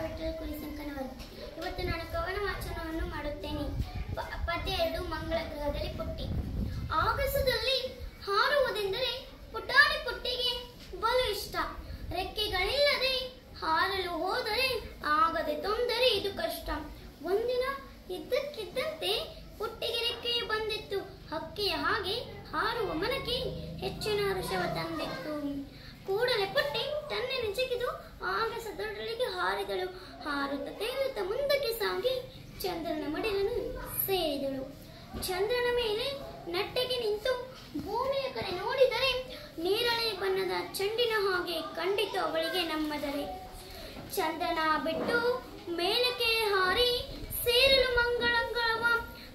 ವಿಠಲ ಕುರಿಸಂಕನವರು. ಇವತ್ತು ನಾನು ಕವನ ವಾಚನವನ್ನು ಮಾಡುತ್ತೇನೆ. ಪದ್ಯ 2 ಮಂಗಳ ಗ್ರಹದಲ್ಲಿ ಪುಟ್ಟಿ. ಆಗಸದಲ್ಲಿ ಹಾರುವುದೆಂದರೆ ಪುಟಾಣಿ ಪುಟ್ಟಿಗೆ ಬಲು ಇಷ್ಟ. ರೆಕ್ಕೆಗಳಿಲ್ಲದೆ ಹಾರಲು ಹೋದರೆ ಆಗದೆ ತೊಂದರೆ, ಇದು ಕಷ್ಟ. ಒಂದಿನ ಇದ್ದಕ್ಕಿದ್ದಂತೆ ಪುಟ್ಟಿಗೆ ರೆಕ್ಕೆಯು ಬಂದಿತ್ತು. ಹಕ್ಕಿಯ ಹಾಗೆ ಹಾರುವ ಮನಕ್ಕೆ ಹೆಚ್ಚಿನ ಹರ್ಷವ ತಂದಿತ್ತು. ಕೂಡಲೇ ಪುಟ್ಟಿ ತನ್ನೆನೆ ಜಿಗಿದು ಆಗಸದೊಳಗೆ ಹಾರಿದಳು. ಹಾರುತ್ತ ತೇಲುತ್ತ ಮುಂದಕ್ಕೆ ಸಾಗಿ ಚಂದ್ರನ ಮಡಿಲನ್ನು ಸೇರಿದಳು. ಚಂದ್ರನ ಮೇಲೆ ನಟ್ಟೆಗೆ ನಿಂತು ಭೂಮಿಯ ಕಡೆ ನೋಡಿದರೆ ನೀರಳೆ ಬಣ್ಣದ ಚೆಂಡಿನ ಹಾಗೆ ಕಂಡಿತು ಅವಳಿಗೆ ನಮ್ಮದರೆ. ಚಂದ್ರನ ಬಿಟ್ಟು ಮೇಲಕ್ಕೆ ಹಾರಿ ಸೇರಲು ಮಂಗಳಂಗಳವ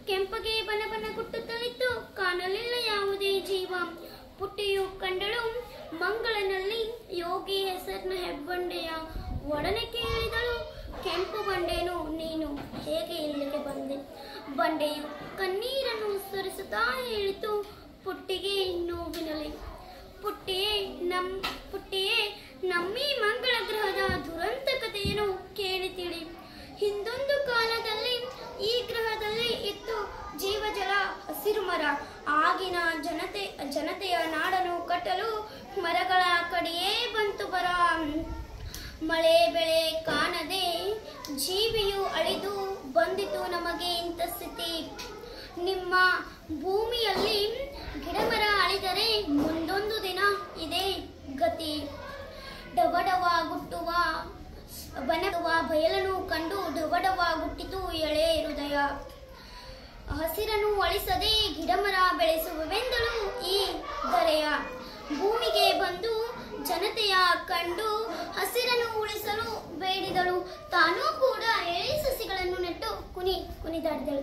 ಕೆಂಪಗೆ ಬನ ಬನ ಗುಟ್ಟುತ್ತಲಿತ್ತು. ಕಾಣಲಿಲ್ಲ ಯಾವುದೇ ಜೀವ. ಪುಟ್ಟಿಯು ಕಂಡಳು ಮಂಗಳನಲ್ಲಿ ಯೋಗಿ ಹೆಸರಿನ ಹೆಬ್ಬಂಡೆಯ. ಒಡನೆ ಕೇಳಿದಳು, ಕೆಂಪು ಬಂಡೆನು ನೀನು ಹೇಗೆ ಇಲ್ಲಿಗೆ ಬಂದೆ? ಬಂಡೆಯು ಕಣ್ಣೀರನ್ನು ಸುರಿಸುತ್ತಾ ಹೇಳಿತು ಪುಟ್ಟಿಗೆ ನೋವಿನಲಿ. ಪುಟ್ಟಿಯೇ ನಮ್ಮೀ ಮಂಗಳ ಗ್ರಹದ ದುರಂತ ಕಥೆಯನ್ನು ಕೇಳಿ ತಿಳಿ. ಹಿಂದೊಂದು ಕಾಲದಲ್ಲಿ ಈ ಗ್ರಹದಲ್ಲಿ ಇತ್ತು ಜೀವಜಲ, ಹಸಿರು ಮರ. ಆಗಿನ ಜನತೆಯ ನಾಡನ್ನು ಕಟ್ಟಲು ಮರಗಳ ಕಡೆಯೇ ಬಂತು ಬರ. ಮಳೆ ಬೆಳೆ ಕಾಣದೆ ಜೀವಿಯು ಅಳಿದು ಬಂದಿತು ನಮಗೆ ಇಂಥ ಸ್ಥಿತಿ. ನಿಮ್ಮ ಭೂಮಿಯಲ್ಲಿ ಗಿಡಮರ ಅಳಿದರೆ ಮುಂದೊಂದು ದಿನ ಇದೇ ಗತಿ. ಡವಡವ ಗುಟ್ಟುವ ಬನವ ಬಯಲನ್ನು ಕಂಡು ಡವಡವ ಗುಟ್ಟಿತು ಎಳೆ ಹೃದಯ. ಹಸಿರನ್ನು ಅಳಿಸದೆ ಗಿಡಮರ ಬೆಳೆಸುವೆಂದಳು ಈ ಧರೆಯ. ಭೂಮಿಗೆ ಬಂದು ಜನತೆಯ ಕಂಡು ಹಸಿರನ್ನು ಉಳಿಸಲು ಬೇಡಿದಳು. ತಾನೂ ಕೂಡ ಎಳೆ ಸಸಿಗಳನ್ನು ನೆಟ್ಟು ಕುಣಿದಾಡಿದಳು.